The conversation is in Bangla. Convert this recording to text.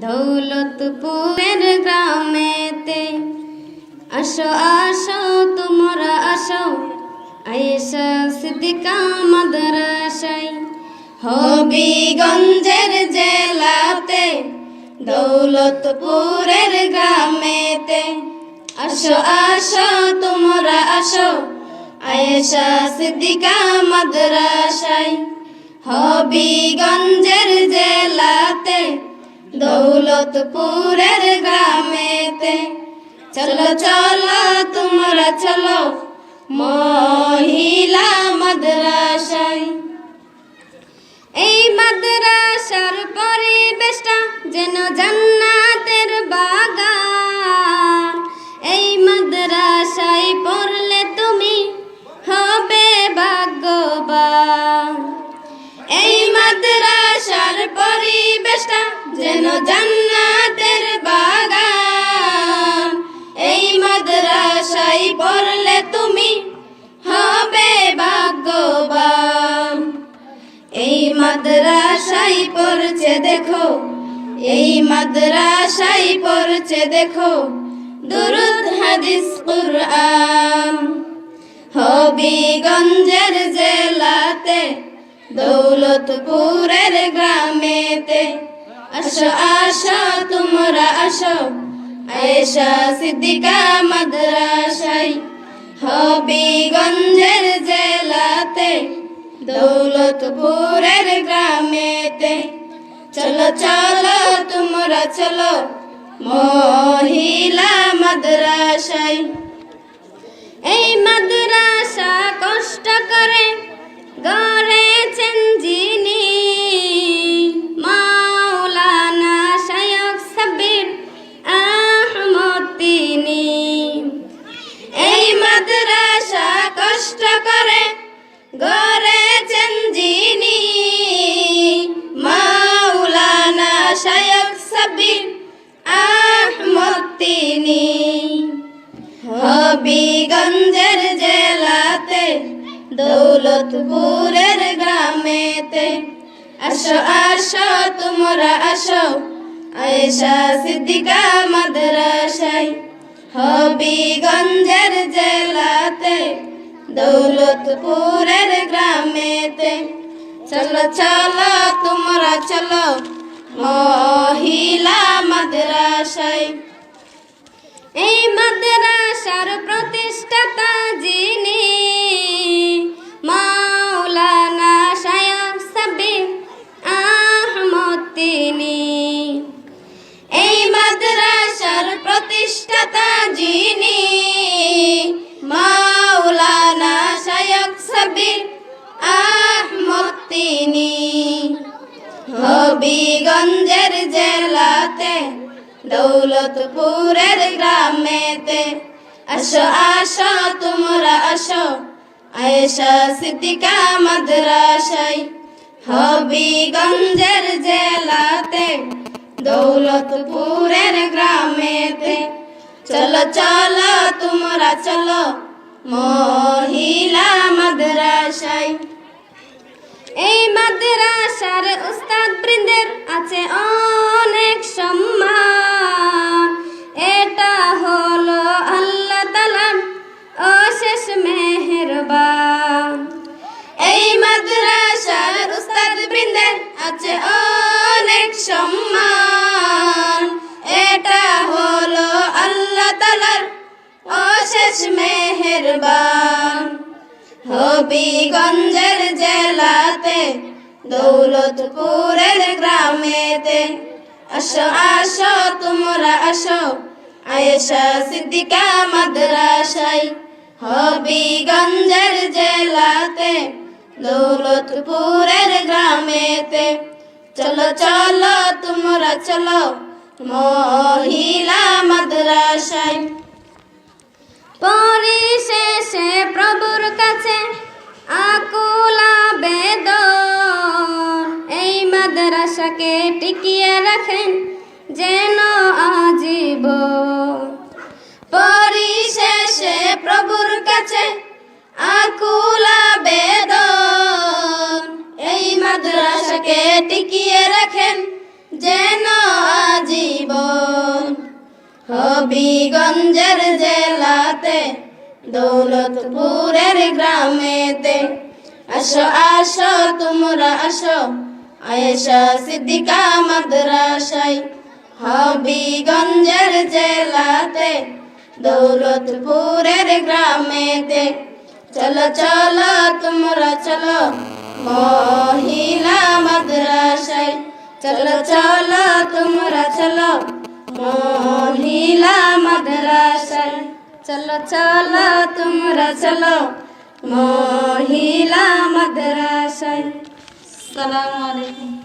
দৌলতপুরের গ্রামেতে আসো আসো তোমরা আসো আয়েশা সিদ্দিকা মাদ্রাসায়। হবিগঞ্জের জেলাতে দৌলতপুরের গ্রামেতে আসো আসো তোমরা আসো আয়েশা সিদ্দিকা মাদ্রাসায়। হবিগঞ্জের জেলাতে দৌলতপুরের গ্রামেতে চলো চলো তোমরা চলো মহিলা মাদ্রাসায়। এই মাদ্রাসার পরিবেশটা যেন জান্নাতের বাগান। এই মাদ্রাসায় পড়লে তুমি হবে ভাগ্যবান। এই মাদ্রাসার পরিবেশটা যেন জান্নাতের বাগান। এই মাদ্রাসায় পড়লে তুমি হবে ভাগ্যবান। এই মাদ্রাসায় পড়ছে দেখো, এই মাদ্রাসায় পড়ছে দেখো দুরূদ হাদিস কুরআন। হবিগঞ্জের জেলাতে দৌলতপুরের গ্রামেতে আসো আসো তোমরা আসো আয়েশা সিদ্দিকা মাদ্রাসায়। হবিগঞ্জের জেলাতে দৌলতপুরের গ্রামেতে চলো চলো তোমরা চলো মহিলা মাদ্রাসায়। এই মাদ্রাসা কষ্ট করে গড়েছেন যিনি মাওলানা শায়খ সাব্বির আহমদ তিনি। এই মাদ্রাসা কষ্ট করে গড়েছেন যিনি মাওলানা শায়খ সাব্বির আহমদ তিনি। হবিগঞ্জের জেলাতে দৌলতপুরের গ্রামেতে আসো আসো তোমরা আসো আয়েশা সিদ্দিকা মাদ্রাসায়। হবিগঞ্জের জেলাতে দৌলতপুরের গ্রামেতে চলো চলো তোমরা চলো মহিলা মাদ্রাসায়। এই মাদ্রাসার প্রতিষ্ঠাতা যিনি মাওলানা শায়খ সাব্বির আহমদ তিনি। এই মাদ্রাসার প্রতিষ্ঠাতা যিনি মাওলানা শায়খ সাব্বির আহমদ তিনি। হবিগঞ্জের জেলাতে দৌলতপুরের গ্রামেতে আসো আসো তোমরা আসো আয়েশা সিদ্দিকা মাদ্রাসায়। হবিগঞ্জের জেলাতে দৌলতপুরের গ্রামেতে চলো চলো তোমরা চলো মহিলা মাদ্রাসায়। এই মাদ্রাসার উস্তাদ বৃন্দের আছে অনেক সম্মান। এটা হলো আল্লাহ তাআলার অশেষ মেহেরবান। এই মাদ্রাসার উস্তাদ বৃন্দের আছে অনেক সম্মান। এটা হলো আল্লাহ তাআলার অশেষ মেহেরবান। হবিগঞ্জের জেলাতে দৌলতপুরের গ্রামেতে আসো আসো তোমরা আসো আয়েশা সিদ্দিকা মাদ্রাসায়। হবিগঞ্জের জেলাতে দৌলতপুরের গ্রামেতে চলো চলো তোমরা চলো মহিলা মাদ্রাসায়। পরিশেষে প্রভুর কাছে আকুল আবেদন, এই মাদ্রাসাকে টিকিয়ে রাখেন যেন আজীবন। পরিশেষে প্রভুর কাছে আকুল আবেদন, এই মাদ্রাসাকে টিকিয়ে রাখেন যেন আজ হবিগঞ্জের জেলাতে দৌলতপুরের গ্রামেতে আসো আসো তোমরা আসো আয়েশা সিদ্দিকা মাদ্রাসায় হবিগঞ্জের জেলাতে দৌলতপুরের গ্রামেতে চলো চলো তোমরা চলো মহিলা মাদ্রাসায় চলো চলো তোমরা চলো মহিলা মাদ্রাসায় চলো চলো তোমরা চলো মহিলা মাদ্রাসায়। আসসালামু আলাইকুম।